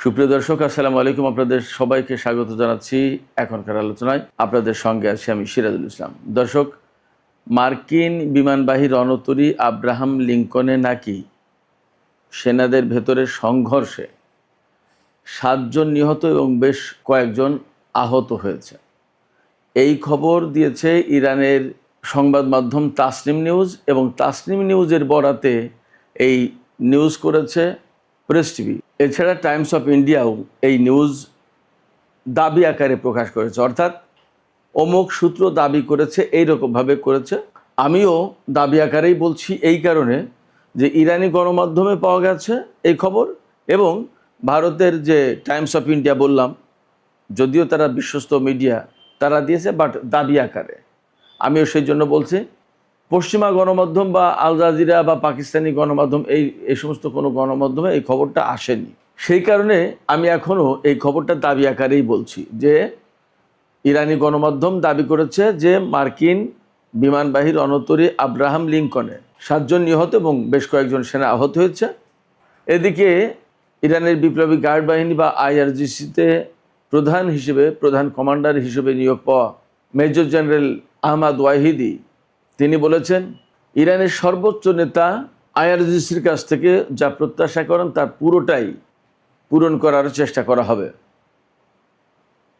সুপ্রিয় দর্শক, আসসালামু আলাইকুম। আপনাদের সবাইকে স্বাগত জানাচ্ছি এখনকার আলোচনায়। আপনাদের সঙ্গে আছি আমি সিরাজুল ইসলাম। দর্শক, মার্কিন বিমানবাহী রণতরী আব্রাহাম লিঙ্কনে নাকি সেনাদের ভেতরে সংঘর্ষে 7 জন নিহত এবং বেশ কয়েকজন আহত হয়েছে। এই খবর দিয়েছে ইরানের সংবাদ মাধ্যম তাসনিম নিউজ, এবং তাসনিম নিউজের বরাতে এই নিউজ করেছে প্রেস টিভি। এছাড়া টাইমস অফ ইন্ডিয়াও এই নিউজ দাবি আকারে প্রকাশ করেছে, অর্থাৎ অমুক সূত্র দাবি করেছে, এইরকমভাবে করেছে। আমিও দাবি আকারেই বলছি, এই কারণে যে ইরানি গণমাধ্যমে পাওয়া গেছে এই খবর, এবং ভারতের যে টাইমস অফ ইন্ডিয়া বললাম, যদিও তারা বিশ্বস্ত মিডিয়া, তারা দিয়েছে, বাট দাবি আকারে। আমিও সেই জন্য বলছি, পশ্চিমা গণমাধ্যম বা আল জাজিরা বা পাকিস্তানি গণমাধ্যম এই সমস্ত কোনো গণমাধ্যমে এই খবরটা আসেনি। সেই কারণে আমি এখনও এই খবরটা দাবি আকারেই বলছি যে ইরানি গণমাধ্যম দাবি করেছে যে মার্কিন বিমানবাহী রণতরী আব্রাহাম লিঙ্কনে 7 জন নিহত এবং বেশ কয়েকজন সেনা আহত হয়েছে। এদিকে ইরানের বিপ্লবী গার্ড বাহিনী বা আইআরজিসিতে প্রধান কমান্ডার হিসেবে নিয়োগ পাওয়া মেজর জেনারেল আহমদ ওয়াহিদি তিনি বলেছেন, ইরানের সর্বোচ্চ নেতা আইআরজিসির কাছ থেকে যা প্রত্যাশা করেন তার পুরোটাই পূরণ করার চেষ্টা করা হবে।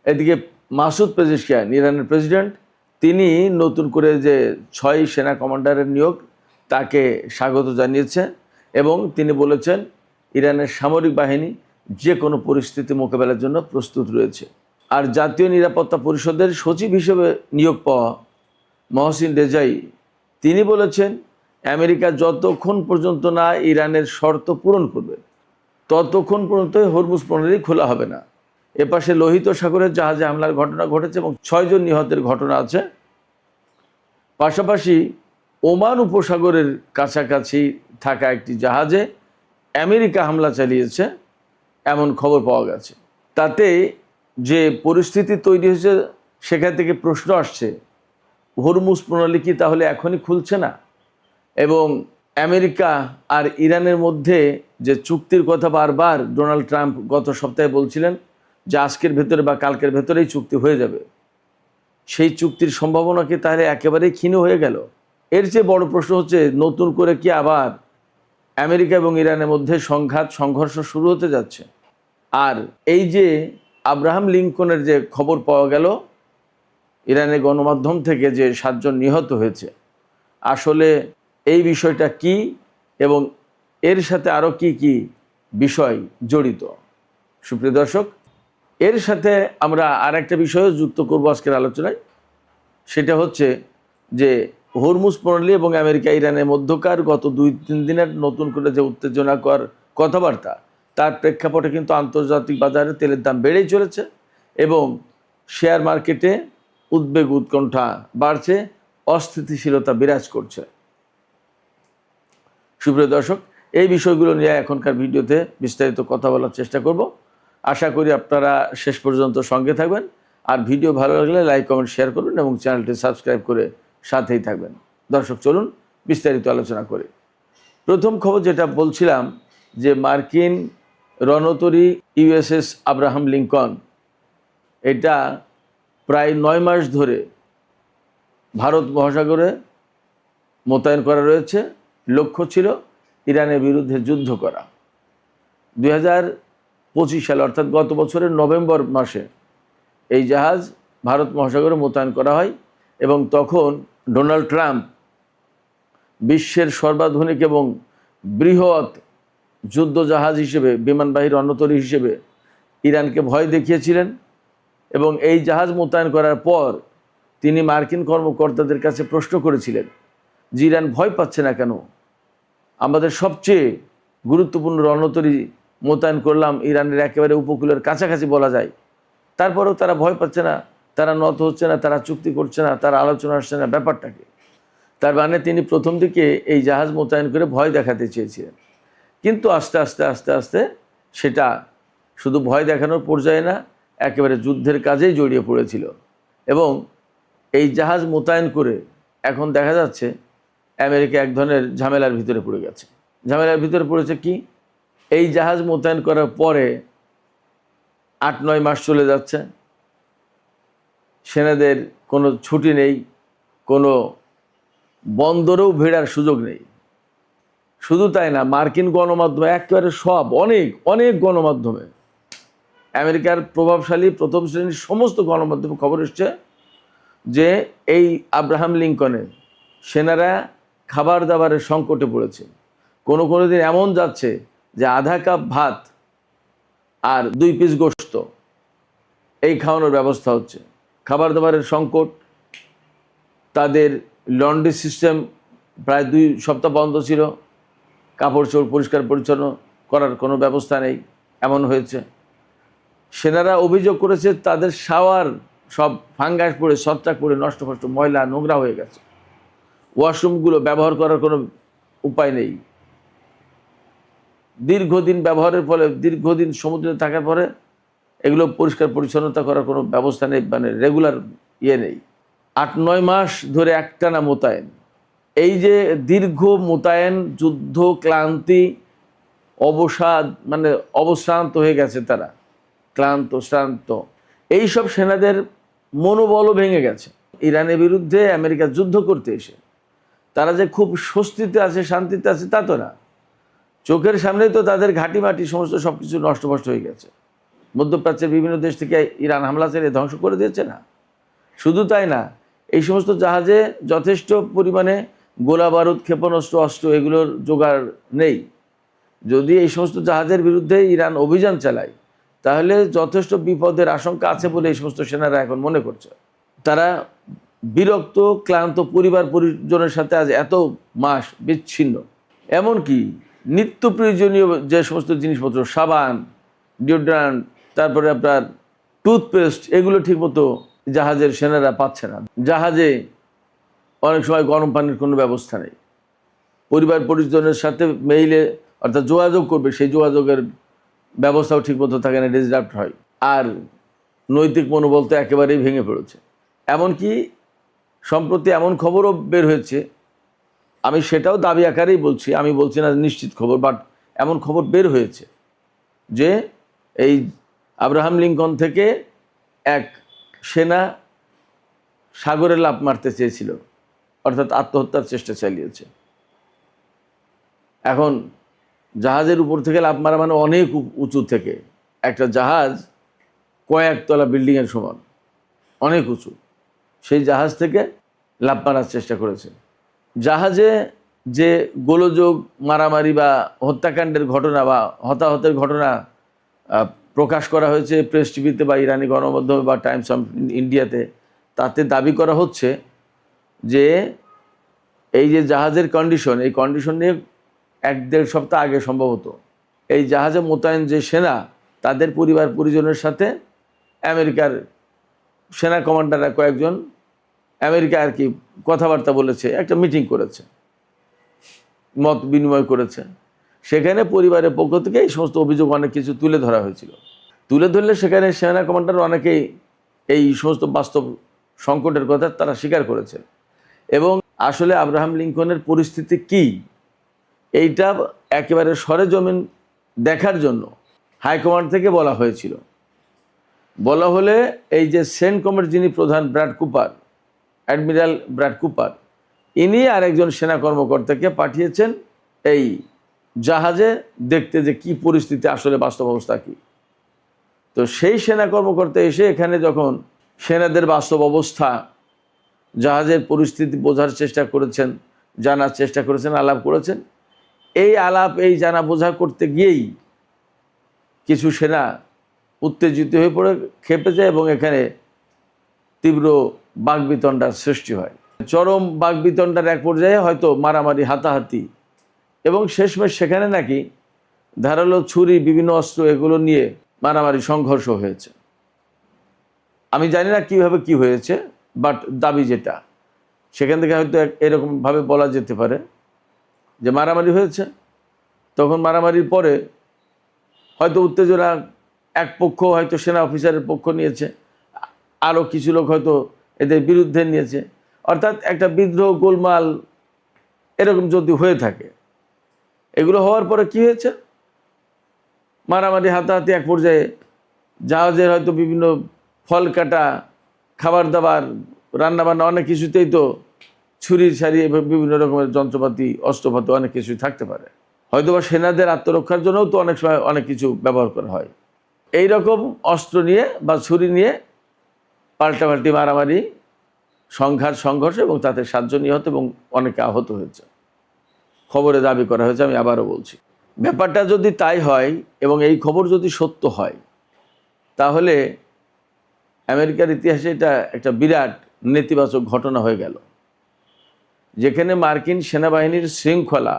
এদিকে মাসুদ পেজেশকিয়ান, ইরানের প্রেসিডেন্ট, তিনি নতুন করে যে 6 সেনা কমান্ডারের নিয়োগ তাকে স্বাগত জানিয়েছেন, এবং তিনি বলেছেন ইরানের সামরিক বাহিনী যে কোনো পরিস্থিতি মোকাবেলার জন্য প্রস্তুত রয়েছে। আর জাতীয় নিরাপত্তা পরিষদের সচিব হিসেবে নিয়োগ পাওয়া মহসিন রেজাই তিনি বলেছেন, আমেরিকা যতক্ষণ পর্যন্ত না ইরানের শর্ত পূরণ করবে ততক্ষণ পর্যন্ত হরমুজ প্রণালী খোলা হবে না। এপাশে লোহিত সাগরের জাহাজে হামলার ঘটনা ঘটেছে এবং 6 জন নিহতের ঘটনা আছে। পাশাপাশি ওমান উপসাগরের কাছাকাছি থাকা একটি জাহাজে আমেরিকা হামলা চালিয়েছে এমন খবর পাওয়া গেছে। তাতে যে পরিস্থিতি তৈরি হয়েছে, সেখান থেকে প্রশ্ন আসছে, হরমুজ প্রণালী কি তাহলে এখনই খুলছে না? এবং আমেরিকা আর ইরানের মধ্যে যে চুক্তির কথা বারবার ডোনাল্ড ট্রাম্প গত সপ্তাহে বলছিলেন যে আজকের ভেতরে বা কালকের ভেতরেই চুক্তি হয়ে যাবে, সেই চুক্তির সম্ভাবনা কি তাহলে একেবারেই ক্ষীণ হয়ে গেল? এর চেয়ে বড় প্রশ্ন হচ্ছে, নতুন করে কি আবার আমেরিকা এবং ইরানের মধ্যে সংঘর্ষ শুরু হতে যাচ্ছে? আর এই যে আব্রাহাম লিঙ্কনের যে খবর পাওয়া গেল ইরানের গণমাধ্যম থেকে যে 7 জন নিহত হয়েছে, আসলে এই বিষয়টা কি এবং এর সাথে আরও কি কি বিষয় জড়িত? সুপ্রিয় দর্শক, এর সাথে আমরা আর একটা বিষয়ও যুক্ত করব আজকের আলোচনায়। সেটা হচ্ছে যে হরমুজ প্রণালী এবং আমেরিকা ইরানের মধ্যকার গত 2-3 দিনের নতুন করে যে উত্তেজনাকর কথাবার্তা, তার প্রেক্ষাপটে কিন্তু আন্তর্জাতিক বাজারে তেলের দাম বেড়েই চলেছে এবং শেয়ার মার্কেটে উদ্বেগ উৎকণ্ঠা বাড়ছে, অস্থিতিশীলতা বিরাজ করছে। সুপ্রিয় দর্শক, এই বিষয়গুলো নিয়ে এখনকার ভিডিওতে বিস্তারিত কথা বলার চেষ্টা করব। আশা করি আপনারা শেষ পর্যন্ত সঙ্গে থাকবেন, আর ভিডিও ভালো লাগলে লাইক কমেন্ট শেয়ার করবেন এবং চ্যানেলটি সাবস্ক্রাইব করে সাথেই থাকবেন। দর্শক, চলুন বিস্তারিত আলোচনা করি। প্রথম খবর যেটা বলছিলাম, যে মার্কিন রণতরী ইউএসএস আব্রাহাম লিঙ্কন, এটা প্রায় 9 মাস ধরে ভারত মহাসাগরে মোতায়েন করা রয়েছে। লক্ষ্য ছিল ইরানের বিরুদ্ধে যুদ্ধ করা। 2025 সালে অর্থাৎ গত বছরের নভেম্বর মাসে এই জাহাজ ভারত মহাসাগরে মোতায়েন করা হয়, এবং তখন ডোনাল্ড ট্রাম্প বিশ্বের সর্বাধুনিক এবং বৃহৎ যুদ্ধ জাহাজ হিসেবে, বিমানবাহী রণতরী হিসেবে ইরানকে ভয় দেখিয়েছিলেন। এবং এই জাহাজ মোতায়েন করার পর তিনি মার্কিন কর্মকর্তাদের কাছে প্রশ্ন করেছিলেন যে ইরান ভয় পাচ্ছে না কেন? আমাদের সবচেয়ে গুরুত্বপূর্ণ রণতরী মোতায়েন করলাম ইরানের একেবারে উপকূলের কাছাকাছি বলা যায়, তারপরেও তারা ভয় পাচ্ছে না, তারা নত হচ্ছে না, তারা চুক্তি করছে না, তারা আলোচনা আসছে না, ব্যাপারটাকে। তার মানে তিনি প্রথম দিকে এই জাহাজ মোতায়েন করে ভয় দেখাতে চেয়েছিলেন, কিন্তু আস্তে আস্তে আস্তে আস্তে সেটা শুধু ভয় দেখানোর পর্যায়ে না, একেবারে যুদ্ধের কাজেই জড়িয়ে পড়েছিল। এবং এই জাহাজ মোতায়েন করে এখন দেখা যাচ্ছে আমেরিকা এক ধরনের ঝামেলার ভিতরে পড়ে গেছে। ঝামেলার ভিতরে পড়েছে কি? এই জাহাজ মোতায়েন করার পরে 8-9 মাস চলে যাচ্ছে, সেনাদের কোনো ছুটি নেই, কোনো বন্দরেও ভেড়ার সুযোগ নেই। শুধু তাই না, মার্কিন গণমাধ্যমে একেবারে সব অনেক অনেক গণমাধ্যমে, আমেরিকার প্রভাবশালী প্রথম শ্রেণীর সমস্ত গণমাধ্যমে খবর এসছে যে এই আব্রাহাম লিঙ্কনে সেনারা খাবার দাবারের সংকটে পড়েছে। কোনো কোনো দিন এমন যাচ্ছে যে আধা কাপ ভাত আর 2 পিস গোশত এই খাওয়ানোর ব্যবস্থা হচ্ছে। খাবার দাবারের সংকট, তাদের লন্ড্রি সিস্টেম প্রায় 2 সপ্তাহ বন্ধ ছিল, কাপড় চোপড় পরিষ্কার পরিচ্ছন্ন করার কোনো ব্যবস্থা নেই, এমন হয়েছে। সেনারা অভিযোগ করেছে তাদের শাওয়ার সব ফাঙ্গাস পড়ে ছত্রাক পড়ে নষ্ট ফষ্ট ময়লা নোংরা হয়ে গেছে, ওয়াশরুমগুলো ব্যবহার করার কোনো উপায় নেই। দীর্ঘদিন ব্যবহারের ফলে, দীর্ঘদিন সমুদ্রে থাকার পরে এগুলো পরিষ্কার পরিচ্ছন্নতা করার কোনো ব্যবস্থা নেই, মানে রেগুলার নেই। 8-9 মাস ধরে একটানা মোতায়েন। এই যে দীর্ঘ মোতায়েন, যুদ্ধ ক্লান্তি, অবসাদ, মানে অবশ্রান্ত হয়ে গেছে তারা, ক্লান্ত শ্রান্ত। এইসব সেনাদের মনোবলও ভেঙে গেছে। ইরানের বিরুদ্ধে আমেরিকা যুদ্ধ করতে এসে তারা যে খুব স্বস্তিতে আছে, শান্তিতে আছে তা তো না। চোখের সামনেই তো তাদের ঘাঁটি মাটি সমস্ত সব কিছু নষ্টভষ্ট হয়ে গেছে। মধ্যপ্রাচ্যের বিভিন্ন দেশ থেকে ইরান হামলা চালিয়ে ধ্বংস করে দিয়েছে না। শুধু তাই না, এই সমস্ত জাহাজে যথেষ্ট পরিমাণে গোলা বারুদ, ক্ষেপণাস্ত্র, অস্ত্র এগুলোর জোগাড় নেই। যদি এই সমস্ত জাহাজের বিরুদ্ধে ইরান অভিযান চালায় তাহলে যথেষ্ট বিপদের আশঙ্কা আছে বলে এই সমস্ত সেনারা এখন মনে করছে। তারা বিরক্ত, ক্লান্ত, পরিবার পরিজনের সাথে আজ এত মাস বিচ্ছিন্ন। এমনকি নিত্য প্রয়োজনীয় যে সমস্ত জিনিসপত্র, সাবান, ডিওড্রান্ট, তারপরে আপনার টুথপেস্ট, এগুলো ঠিকমতো জাহাজের সেনারা পাচ্ছে না। জাহাজে অনেক সময় গরম পানির কোনো ব্যবস্থা নেই। পরিবার পরিজনের সাথে মেইলে অর্থাৎ যোগাযোগ করবে, সেই যোগাযোগের ব্যবস্থাও ঠিকমতো থাকে না, ডিসরাপ্ট হয়। আর নৈতিক মনোবল তো একেবারেই ভেঙে পড়েছে। এমনকি সম্প্রতি এমন খবরও বের হয়েছে, আমি সেটাও দাবি আকারেই বলছি, আমি বলছি না নিশ্চিত খবর, বাট এমন খবর বের হয়েছে যে এই আব্রাহাম লিঙ্কন থেকে এক সেনা সাগরে লাফ মারতে চেয়েছিল, অর্থাৎ আত্মহত্যার চেষ্টা চালিয়েছে। এখন জাহাজের উপর থেকে লাফ মারা মানে অনেক উঁচু থেকে, একটা জাহাজ কয়েকতলা বিল্ডিংয়ের সমান, অনেক উঁচু, সেই জাহাজ থেকে লাফ মারার চেষ্টা করেছে। জাহাজে যে গোলযোগ, মারামারি বা হত্যাকাণ্ডের ঘটনা বা হতাহতের ঘটনা প্রকাশ করা হয়েছে প্রেস টিভিতে বা ইরানি গণমাধ্যমে বা টাইমস অফ ইন্ডিয়াতে, তাতে দাবি করা হচ্ছে যে এই যে জাহাজের কন্ডিশন, এই কন্ডিশন নিয়ে 1-1.5 সপ্তাহ আগে সম্ভবত এই জাহাজে মোতায়েন যে সেনা, তাদের পরিবার পরিজনের সাথে আমেরিকার সেনা কমান্ডাররা কয়েকজন আমেরিকা আর কি কথাবার্তা বলেছে, একটা মিটিং করেছে, মত বিনিময় করেছে। সেখানে পরিবারের পক্ষ থেকে এই সমস্ত অভিযোগ অনেক কিছু তুলে ধরা হয়েছিল। তুলে ধরলে সেখানে সেনা কমান্ডার অনেকেই এই সমস্ত বাস্তব সংকটের কথা তারা স্বীকার করেছে। এবং আসলে আব্রাহাম লিঙ্কনের পরিস্থিতি কি, এইটা একেবারে সরেজমিন দেখার জন্য হাইকমান্ড থেকে বলা হয়েছিল। বলা হলে এই যে সেন্টকমের যিনি প্রধান Brad Cooper, admiral Brad Cooper, ইনি আরেকজন সেনা কর্মকর্তাকে পাঠিয়েছেন এই জাহাজে দেখতে যে কি পরিস্থিতি, আসলে বাস্তব অবস্থা কী। তো সেই সেনা কর্মকর্তা এসে এখানে যখন সেনাদের বাস্তব অবস্থা, জাহাজের পরিস্থিতি বোঝার চেষ্টা করেছেন, জানার চেষ্টা করেছেন, আলাপ করেছেন, এই আলাপ এই জানা বোঝা করতে গিয়েই কিছু সেনা উত্তেজিত হয়ে পড়ে খেপে যায় এবং এখানে তীব্র বাকবিতণ্ডার সৃষ্টি হয়। চরম বাকবিতণ্ডার এক পর্যায়ে হয়তো মারামারি, হাতাহাতি, এবং শেষমেশ সেখানে নাকি ধারালো ছুরি, বিভিন্ন অস্ত্র এগুলো নিয়ে মারামারি, সংঘর্ষ হয়েছে। আমি জানি না কিভাবে কি হয়েছে, বাট দাবি যেটা, সেখান থেকে হয়তো এরকমভাবে বলা যেতে পারে যে মারামারি হয়েছে। তখন মারামারির পরে হয়তো উত্তেজনা, এক পক্ষ হয়তো সেনা অফিসারের পক্ষ নিয়েছে, আরও কিছু লোক হয়তো এদের বিরুদ্ধে নিয়েছে, অর্থাৎ একটা বিদ্রোহ, গোলমাল এরকম যদি হয়ে থাকে। এগুলো হওয়ার পরে কি হয়েছে, মারামারি, হাতাহাতি এক পর্যায়ে জাহাজের হয়তো বিভিন্ন ফল কাটা, খাবার দাবার, রান্নাবান্না অনেক কিছুতেই তো ছুরি ছাড়ি বিভিন্ন রকমের যন্ত্রপাতি, অস্ত্রপাতি অনেক কিছুই থাকতে পারে। হয়তো বা সেনাদের আত্মরক্ষার জন্যও তো অনেক সময় অনেক কিছু ব্যবহার করা হয়। এই রকম অস্ত্র নিয়ে বা ছুরি নিয়ে পাল্টাপাল্টি মারামারি, সংঘর্ষ এবং তাতে 7 জন নিহত এবং অনেকে আহত হয়েছে খবরে দাবি করা হয়েছে। আমি আবারও বলছি, ব্যাপারটা যদি তাই হয় এবং এই খবর যদি সত্য হয়, তাহলে আমেরিকার ইতিহাসে এটা একটা বিরাট নেতিবাচক ঘটনা হয়ে গেল, যেখানে মার্কিন সেনাবাহিনীর শৃঙ্খলা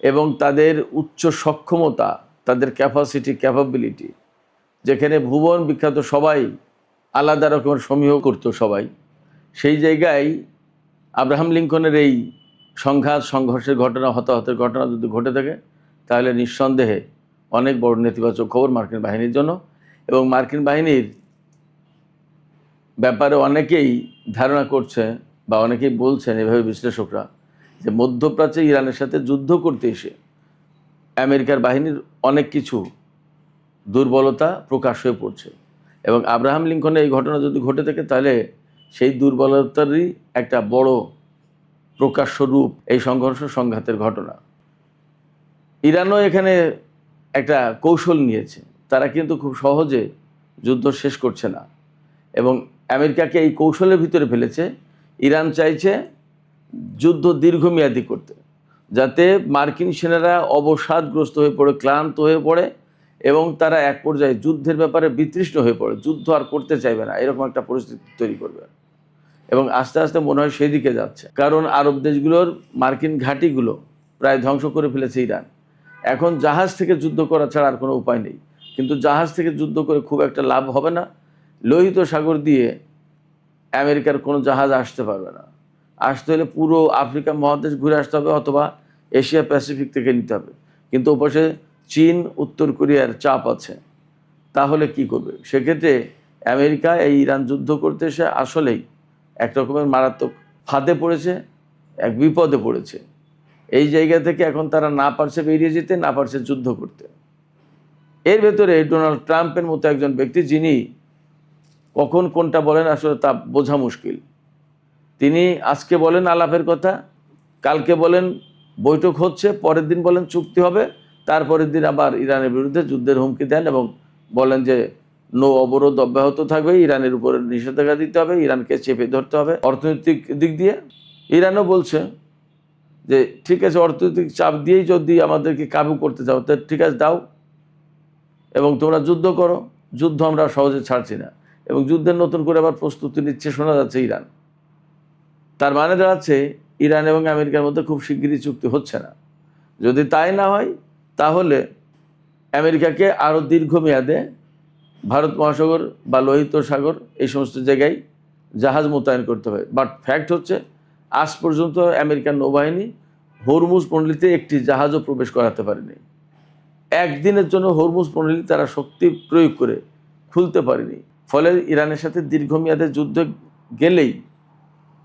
এবং তাদের উচ্চ সক্ষমতা, তাদের ক্যাপাবিলিটি, যেখানে ভুবন বিখ্যাত সবাই আলাদা রকমের সমীহ করতো সবাই, সেই জায়গায় আব্রাহাম লিঙ্কনের এই সংঘর্ষের ঘটনা, হতাহতের ঘটনা যদি ঘটে থাকে, তাহলে নিঃসন্দেহে অনেক বড় নেতিবাচক খবর মার্কিন বাহিনীর জন্য। এবং মার্কিন বাহিনীর ব্যাপারে অনেকেই ধারণা করছে বা অনেকেই বলছেন, এভাবে বিশ্লেষকরা, যে মধ্যপ্রাচ্যে ইরানের সাথে যুদ্ধ করতে এসে আমেরিকার বাহিনীর অনেক কিছু দুর্বলতা প্রকাশ হয়ে পড়ছে। এবং আব্রাহাম লিঙ্কনের এই ঘটনা যদি ঘটে থাকে, তাহলে সেই দুর্বলতারই একটা বড় প্রকাশ্য রূপ এই সংঘাতের ঘটনা। ইরানও এখানে একটা কৌশল নিয়েছে, তারা কিন্তু খুব সহজে যুদ্ধ শেষ করছে না এবং আমেরিকাকে এই কৌশলের ভিতরে ফেলেছে। ইরান চাইছে যুদ্ধ দীর্ঘমেয়াদী করতে, যাতে মার্কিন সেনারা অবসাদগ্রস্ত হয়ে পড়ে, ক্লান্ত হয়ে পড়ে এবং তারা এক পর্যায়ে যুদ্ধের ব্যাপারে বিতৃষ্ণ হয়ে পড়ে, যুদ্ধ আর করতে চাইবে না, এরকম একটা পরিস্থিতি তৈরি করবে। এবং আস্তে আস্তে মনে হয় সেই দিকে যাচ্ছে, কারণ আরব দেশগুলোর মার্কিন ঘাঁটিগুলো প্রায় ধ্বংস করে ফেলেছে ইরান। এখন জাহাজ থেকে যুদ্ধ করা ছাড়া আর কোনো উপায় নেই, কিন্তু জাহাজ থেকে যুদ্ধ করে খুব একটা লাভ হবে না। লোহিত সাগর দিয়ে আমেরিকার কোনো জাহাজ আসতে পারবে না। আসতে হলে পুরো আফ্রিকা মহাদেশ ঘুরে আসতে হবে, অথবা এশিয়া প্যাসিফিক থেকে নিতে হবে। কিন্তু ওপাশে চীন, উত্তর কোরিয়ার চাপ আছে, তাহলে কি করবে? সেক্ষেত্রে আমেরিকা এই ইরান যুদ্ধ করতে এসে আসলেই এক রকমের মারাত্মক ফাঁদে পড়েছে, এক বিপদে পড়েছে। এই জায়গা থেকে এখন তারা না পারছে বেরিয়ে যেতে, না পারছে যুদ্ধ করতে। এর ভেতরে ডোনাল্ড ট্রাম্পের মতো একজন ব্যক্তি, যিনি কখন কোনটা বলেন আসলে তা বোঝা মুশকিল। তিনি আজকে বলেন আলাপের কথা, কালকে বলেন বৈঠক হচ্ছে, পরের দিন বলেন চুক্তি হবে, তারপরের দিন আবার ইরানের বিরুদ্ধে যুদ্ধের হুমকি দেন এবং বলেন যে নৌ অবরোধ অব্যাহত থাকবে, ইরানের উপরে নিষেধাজ্ঞা দিতে হবে, ইরানকে চেপে ধরতে হবে অর্থনৈতিক দিক দিয়ে। ইরানও বলছে যে ঠিক আছে, অর্থনৈতিক চাপ দিয়েই যদি আমাদেরকে কাবু করতে চাও, তো ঠিক আছে দাও এবং তোমরা যুদ্ধ করো, যুদ্ধ আমরা সহজে ছাড়ছি না। এবং যুদ্ধের নতুন করে আবার প্রস্তুতি নিচ্ছে শোনা যাচ্ছে ইরান। তার মানে দাঁড়াচ্ছে ইরান এবং আমেরিকার মধ্যে খুব শিগগিরই চুক্তি হচ্ছে না। যদি তাই না হয়, তাহলে আমেরিকাকে আরও দীর্ঘমেয়াদে ভারত মহাসাগর বা লোহিত সাগর এই সমস্ত জায়গায় জাহাজ মোতায়েন করতে হবে। বাট ফ্যাক্ট হচ্ছে, আজ পর্যন্ত আমেরিকান নৌবাহিনী হরমুজ প্রণালীতে একটি জাহাজও প্রবেশ করাতে পারেনি। একদিনের জন্য হরমুজ প্রণালী তারা শক্তি প্রয়োগ করে খুলতে পারেনি। ফলে ইরানের সাথে দীর্ঘমেয়াদে যুদ্ধে গেলেই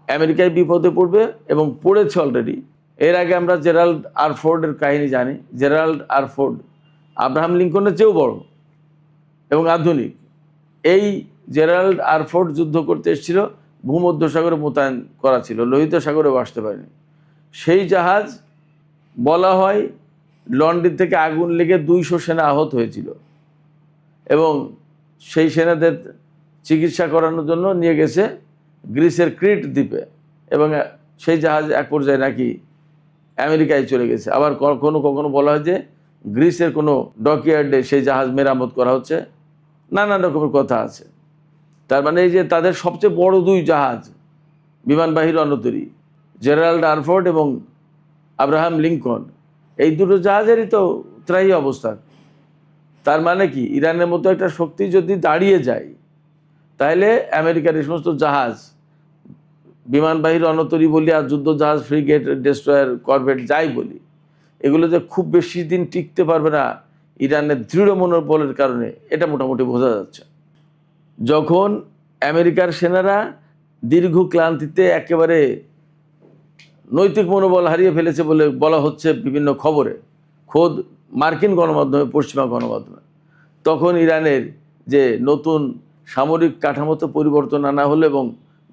আমেরিকায় বিপদে পড়বে এবং পড়েছে অলরেডি। এর আগে আমরা জেরাল্ড আর ফোর্ডের কাহিনী জানি। জেরাল্ড আর ফোর্ড আব্রাহাম লিঙ্কনের চেয়েও বড় এবং আধুনিক। এই জেরাল্ড আর ফোর্ড যুদ্ধ করতে এসেছিল, ভূমধ্যসাগরে মোতায়েন করা ছিল, লোহিত সাগরেও আসতে পারেনি। সেই জাহাজ বলা হয় লন্ডন থেকে আগুন লেগে 200 সেনা আহত হয়েছিল এবং সেই সেনাদের চিকিৎসা করানোর জন্য নিয়ে গেছে গ্রিসের ক্রিট দ্বীপে এবং সেই জাহাজ এক পর্যায়ে নাকি আমেরিকায় চলে গেছে। আবার কখনো কখনো বলা হয় যে গ্রিসের কোনো ডকইয়ার্ডে সেই জাহাজ মেরামত করা হচ্ছে, নানান রকমের কথা আছে। তার মানে এই যে তাদের সবচেয়ে বড় 2 জাহাজ বিমানবাহী রণতরী, জেরাল্ড আর ফোর্ড এবং আব্রাহাম লিঙ্কন, এই দুটো জাহাজেরই তো ত্রাহি অবস্থা। তার মানে কি, ইরানের মতো একটা শক্তি যদি দাঁড়িয়ে যায়, তাহলে আমেরিকার এই সমস্ত জাহাজ, বিমানবাহী রণতরী বলি আর যুদ্ধ জাহাজ, ফ্রিগেট, ডেস্ট্রয়ার, করভেট যাই বলি, এগুলো যে খুব বেশি দিন টিকতে পারবে না ইরানের দৃঢ় মনোবলের কারণে, এটা মোটামুটি বোঝা যাচ্ছে। যখন আমেরিকার সেনারা দীর্ঘ ক্লান্তিতে একেবারে নৈতিক মনোবল হারিয়ে ফেলেছে বলে বলা হচ্ছে বিভিন্ন খবরে, খোদ মার্কিন গণমাধ্যমে, পশ্চিমা গণমাধ্যমে, তখন ইরানের যে নতুন সামরিক কাঠামোতে পরিবর্তন আনা হলো এবং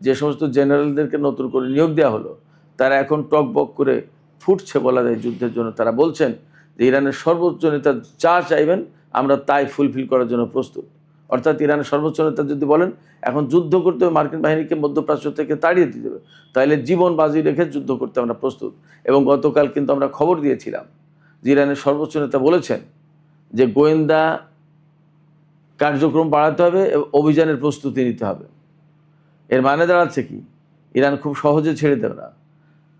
যে সমস্ত জেনারেলদেরকে নতুন করে নিয়োগ দেওয়া হলো, তারা এখন টকবক করে ফুটছে বলা যায় যুদ্ধের জন্য। তারা বলছেন যে ইরানের সর্বোচ্চ নেতা যা চাইবেন আমরা তাই ফুলফিল করার জন্য প্রস্তুত। অর্থাৎ ইরানের সর্বোচ্চ নেতা যদি বলেন এখন যুদ্ধ করতে হবে, মার্কিন বাহিনীকে মধ্যপ্রাচ্য থেকে তাড়িয়ে দিতে হবে, তাহলে জীবন বাজি রেখে যুদ্ধ করতে আমরা প্রস্তুত। এবং গতকাল কিন্তু আমরা খবর দিয়েছিলাম যে ইরানের সর্বোচ্চ নেতা বলেছেন যে গোয়েন্দা কার্যক্রম বাড়াতে হবে এবং অভিযানের প্রস্তুতি নিতে হবে। এর মানে দাঁড়াচ্ছে কি, ইরান খুব সহজে ছেড়ে দেবে না।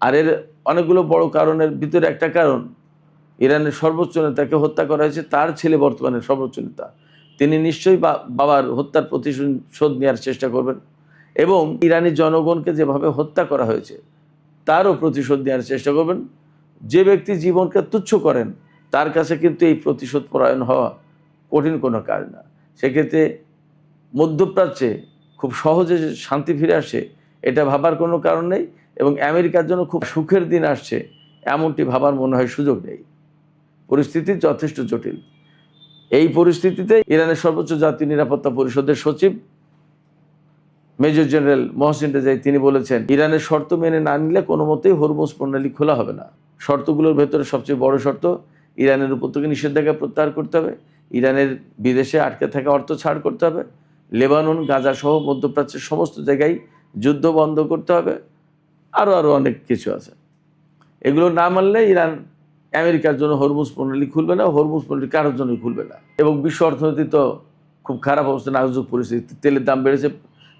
আর এর অনেকগুলো বড় কারণের ভিতরে একটা কারণ, ইরানের সর্বোচ্চ নেতাকে হত্যা করা হয়েছে, তার ছেলে বর্তমানে সর্বোচ্চ নেতা, তিনি নিশ্চয়ই বাবার হত্যার প্রতিশোধ নেওয়ার চেষ্টা করবেন এবং ইরানি জনগণকে যেভাবে হত্যা করা হয়েছে তারও প্রতিশোধ নেওয়ার চেষ্টা করবেন। যে ব্যক্তি জীবনকে তুচ্ছ করেন তার কাছে কিন্তু এই প্রতিশোধ পরায়ণ হওয়া কঠিন কোনো কাজ না। সেক্ষেত্রে মধ্যপ্রাচ্যে খুব সহজে শান্তি ফিরে আসে এটা ভাবার কোনো কারণ নেই এবং আমেরিকার জন্য খুব সুখের দিন আসছে এমনটি ভাবার মনে হয় সুযোগ নেই। পরিস্থিতি যথেষ্ট জটিল। এই পরিস্থিতিতে ইরানের সর্বোচ্চ জাতীয় নিরাপত্তা পরিষদের সচিব মেজর জেনারেল মহসিন রেজাই তিনি বলেছেন ইরানের শর্ত মেনে না নিলে কোনো মতেই হরমুজ প্রণালী খোলা হবে না। শর্তগুলোর ভেতরে সবচেয়ে বড় শর্ত, ইরানের উপর থেকে নিষেধাজ্ঞা প্রত্যাহার করতে হবে, ইরানের বিদেশে আটকে থাকা অর্থ ছাড় করতে হবে, লেবানন, গাজা সহ মধ্যপ্রাচ্যের সমস্ত জায়গায় যুদ্ধ বন্ধ করতে হবে, আরও অনেক কিছু আছে। এগুলো না মানলে ইরান আমেরিকার জন্য হরমুজ প্রণালী খুলবে না, হরমুজ প্রণালী কারোর জন্যই খুলবে না। এবং বিশ্ব অর্থনীতি তো খুব খারাপ অবস্থা, নাজুক পরিস্থিতি। তেলের দাম বেড়েছে,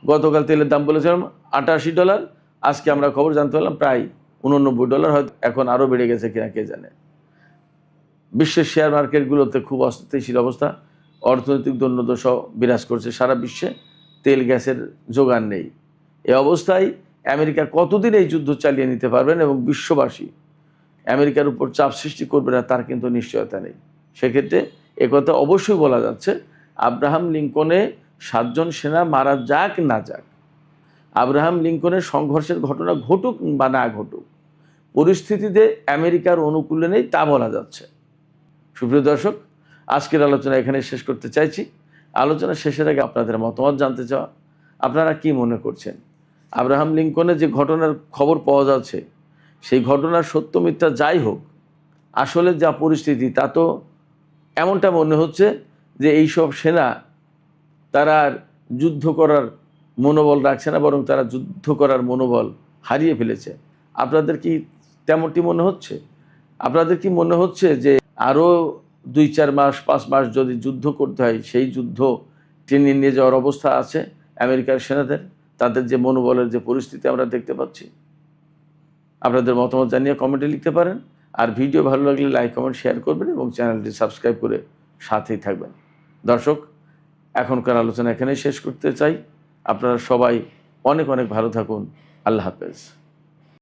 গতকাল তেলের দাম বলেছিলাম $88, আজকে আমরা খবর জানতে পারলাম প্রায় $89, হয়তো এখন আরও বেড়ে গেছে কিনা কে জানে। বিশ্বের শেয়ার মার্কেটগুলোতে খুব অস্থিতিশীল অবস্থা, অর্থনৈতিক দৈন্যদশা বিরাজ করছে সারা বিশ্বে, তেল গ্যাসের যোগান নেই। এই অবস্থায় আমেরিকা কতদিন এই যুদ্ধ চালিয়ে নিতে পারবেন এবং বিশ্ববাসী আমেরিকার উপর চাপ সৃষ্টি করবে না তার কিন্তু নিশ্চয়তা নেই। সেক্ষেত্রে একথা অবশ্যই বলা যাচ্ছে, আব্রাহাম লিঙ্কনে 7 জন সেনা মারা যাক না যাক, আব্রাহাম লিঙ্কনের সংঘর্ষের ঘটনা ঘটুক বা না ঘটুক, পরিস্থিতিতে আমেরিকার অনুকূলে নেই তা বলা যাচ্ছে। সুপ্রিয় দর্শক, আজকের আলোচনা এখানে শেষ করতে চাইছি। আলোচনা শেষের আগে আপনাদের মতামত জানতে চাওয়া, আপনারা কি মনে করছেন আব্রাহাম লিঙ্কনের যে ঘটনার খবর পাওয়া যাচ্ছে সেই ঘটনার সত্য মিথ্যা যাই হোক, আসলে যা পরিস্থিতি তা তো এমনটা মনে হচ্ছে যে এইসব সেনা তারা আর যুদ্ধ করার মনোবল রাখছে না, বরং তারা যুদ্ধ করার মনোবল হারিয়ে ফেলেছে। আপনাদের কি তেমনটি মনে হচ্ছে? আপনাদের কি মনে হচ্ছে যে আরও 2-4 মাস 5 মাস যদি যুদ্ধ করতে হয়, সেই যুদ্ধ টেনে নিয়ে যাওয়ার অবস্থা আছে আমেরিকার সেনাদের? তাদের যে মনোবলের যে পরিস্থিতি আমরা দেখতে পাচ্ছি। আপনাদের মতামত জানিয়ে কমেন্টে লিখতে পারেন। আর ভিডিও ভালো লাগলে লাইক, কমেন্ট, শেয়ার করবেন এবং চ্যানেলটি সাবস্ক্রাইব করে সাথেই থাকবেন। দর্শক, এখনকার আলোচনা এখানেই শেষ করতে চাই। আপনারা সবাই অনেক ভালো থাকুন। আল্লাহ হাফেজ।